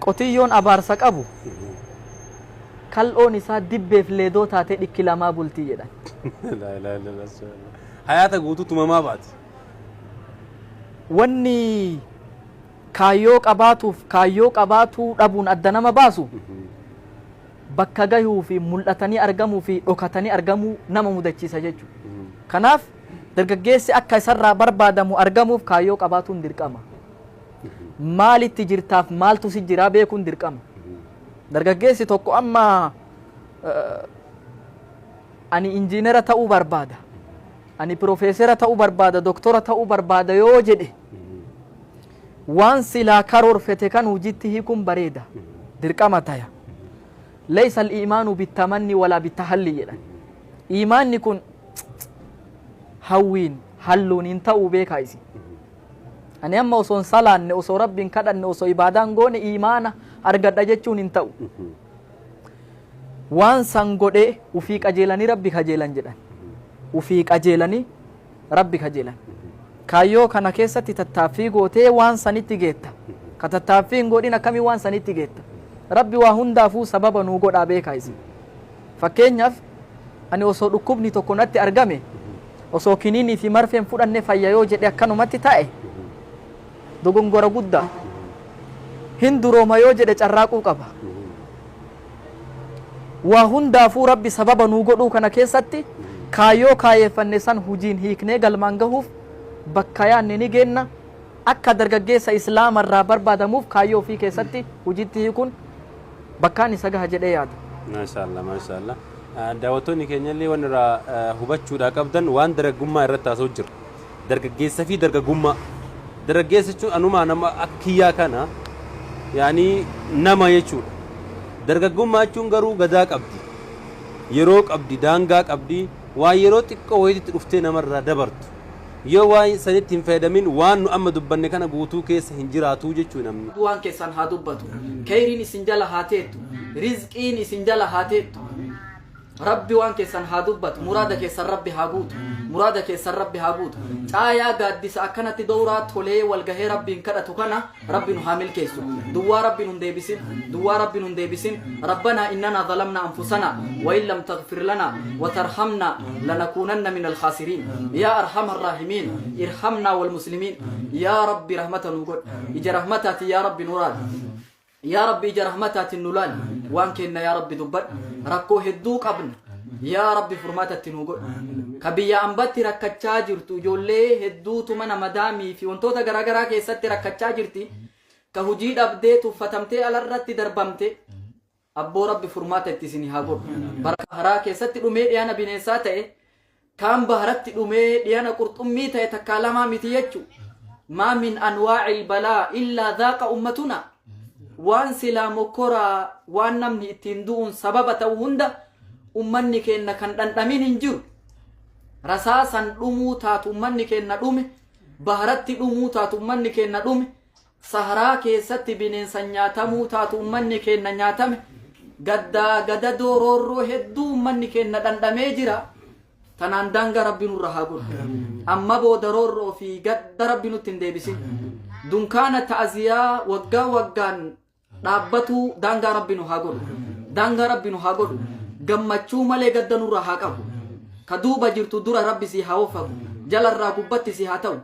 قطيون أبارسك أبو كالون إسا دب في ليدو تاتي إكلا ما بولتي جدا لا لا لا لا حياتك قوتو ما بعد واني كايوك أباتو أبون أدنا ما باسو bakka gahuu fi mul'atanii argamuu fi dhokatanii argamuu nama mudachiisa jechuudha. Kanaaf dargaggeessi akka isarraa barbaadamu argamuuf kaayyoo qabaatuun dirqama. Maalitti jirtaaf maaltu si jiraa beekuun dirqama. Dargaggeessi tokko amma ani injiinera ta'uu barbaada, ani piroofeesera ta'uu barbaada, doktora ta'uu barbaada yoo jedhe waan silaa karoorfete kan hojiitti hiikuun bareeda, dirqama taya. ليس الإيمان بالتمني ولا بالتحلي يعني. إيمان يكون هوين حلون انتو بيك هايسي أنا أما وصون صلاة وصو رب كذا وصو إبادان قون إيمانا أرقد أجتشون انتو وان سنقود وفيك أجيلاني ربك أجيلان جدان وفيك أجيلاني ربك أجيلان كايو كان كيسة تتافي قوتي وان سنتي جيتا كتتافي قودنا كمي وان سنتي جيتا Rabbi waa hundaafuu sababa nuu godhaa beekaa isin. Fakkeenyaaf ani osoo dhukkubni tokko natti argame osoo kiniinii fi marfeen fudhanne fayya yoo jedhe akkanumatti ta'e dogongora guddaa. Hin durooma yoo jedhe carraaquu qaba. Waa hundaafuu Rabbi sababa nuu godhuu kana keessatti kaayyoo kaayeeffanne san hujiin hiiknee galmaan gahuuf bakka yaanne ni geenna. Akka dargaggeessa islaamarraa barbaadamuuf kaayyoo ofii keessatti hujiitti hiikuun bakkaan isa gaha jedhee yaada. Maashaallah. Daawwattoonni keenya illee waan irraa hubachuudhaa qabdan waan dargaggummaa irratti haasa'u jira. Dargaggeessa fi dargaggummaa. Dargaggeessa jechuun anumaa nama akkiyyaa kana yaani nama jechuudha. Dargaggummaa jechuun garuu gadaa qabdi. Yeroo qabdi, daangaa qabdi, waan yeroo xiqqoo wayiitti dhuftee namarraa dabartu. Yoo waan sanitti hin fayyadamin waan nu amma dubbanne kana guutuu keessa hin jiraatu jechuu namni. Waan keessan haa dubbatu. Khayriin isin jala haa teettu. Rizqiin isin jala haa teettu. Rabbi waan keessan haa dubbatu. Muraada keessan Rabbi haa guutu. Muraada keessan Rabbi haa guutu. Caayaa gaaddisa akkanatti dooraa tolee walgahee Rabbiin kadhatu kana Rabbi nu haa milkeessu. Duwwaa Rabbi nun deebisin. Duwwaa Rabbi nun deebisin. Rabbana innana zalamna anfusana wa in lam taghfir lana wa tarhamna lanakunanna min al-khasirin. Ya arhamar rahimin irhamna wal muslimin. Ya Rabbi rahmatan qad. Ija rahmatati ya Rabbi nurad. Ya Rabbi ija rahmatati nulal. Waan kenna ya Rabbi dubbat. Rakkoo hedduu qabna. يا ربي فرماتك نوجو كبيا أمبتي ركّتشا جرتو جولة هدوتو من مدامي في ونتوتا غراغرا كيسات ركّتشا جرتي كهوجيد أبديت وفتمتي على الرت دربمتي أبو ربي فرماتك تسيني هاجو بركة هرا كيسات الأمير يانا بنيساته كام بهرت الأمير يانا قرط أميته يتكلم متيجو ما من أنواع البلاء إلا ذاك أمتنا وان سلام كرا وان نمني تندون سببة وهندا ummanni keenna kan dhandhamin hin jiru rasaasan dhumuu taatu ummanni keenna dhume baharatti dhumuu taatu ummanni keenna dhume saharaa keessatti bineensan nyaatamuu taatu ummanni keenna nyaatame gada doororroo hedduu ummanni keenna dhandhamee jira tanaan daanga rabbi nurra haa godhu amma booda roorroo fi gadda rabbi nutti hin deebisin dunkaana ta'aziyaa waggaa waggaan dhaabbatu daanga rabbi nu haa godhu daanga rabbi nu haa godhu gammachuu malee gadda nurra haa qabu ka duuba jirtu dura rabbi si haa oofatu jalarraa gubbatti si haa ta'u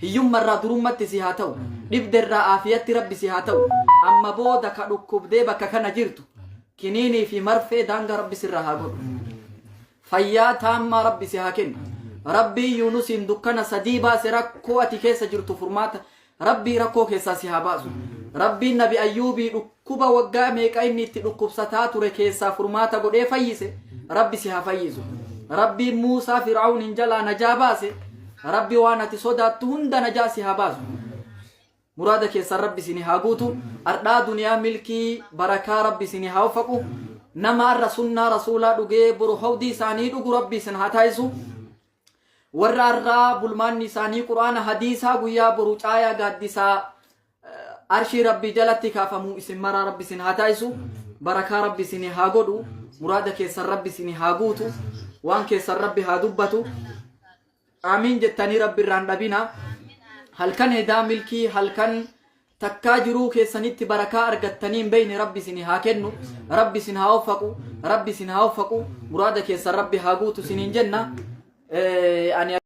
hiyyummarraa durummatti si haa ta'u dhibderraa aafiyatti rabbi si haa ta'u amma booda ka dhukkubdee bakka kana jirtu kiniinii fi marfee daanga rabbi sirra haa godhu fayyaa taammaa rabbi si haa kennu rabbii yuunusiin dukkana sadii baase rakkoo ati keessa jirtu furmaata rabbii rakkoo keessaa si haa baasu rabbiin nabi ayyuubii dhukkuba waggaa meeqa inni itti dhukkubsataa ture keessaa furmaata godhee fayyise rabbi si haa fayyisu rabbiin muusaa fir'aauniin jalaa najaa baase rabbi waan ati sodaattu hunda najaa si haa baasu muraada keessan rabbi sini haa guutu ardhaa duniyaa milkii barakaa rabbi sini haa uffaqu nama arra sunnaa rasuulaa dhugee boru hawdii isaanii dhugu rabbi isin haa taayisu warra arraa bulmaanni isaanii quraana hadiisaa guyyaa boru caayaa gaaddisaa arshii rabbi jalatti kaafamuu isin maraa rabbi isin haa taayisu barakaa rabbi isin haa godhu muraada keessan rabbi isin haa guutu waan keessan rabbi haa dubbatu amiin jettanii rabbi irraan dhabina halkan hedaa milkii halkan takkaa jiruu keessanitti barakaa argattaniin beeyne rabbi sini haa kennu, rabbi sin haa waffaqu, rabbi sin haa waffaqu, muraada keessan rabbi haa guutu siniin jenna.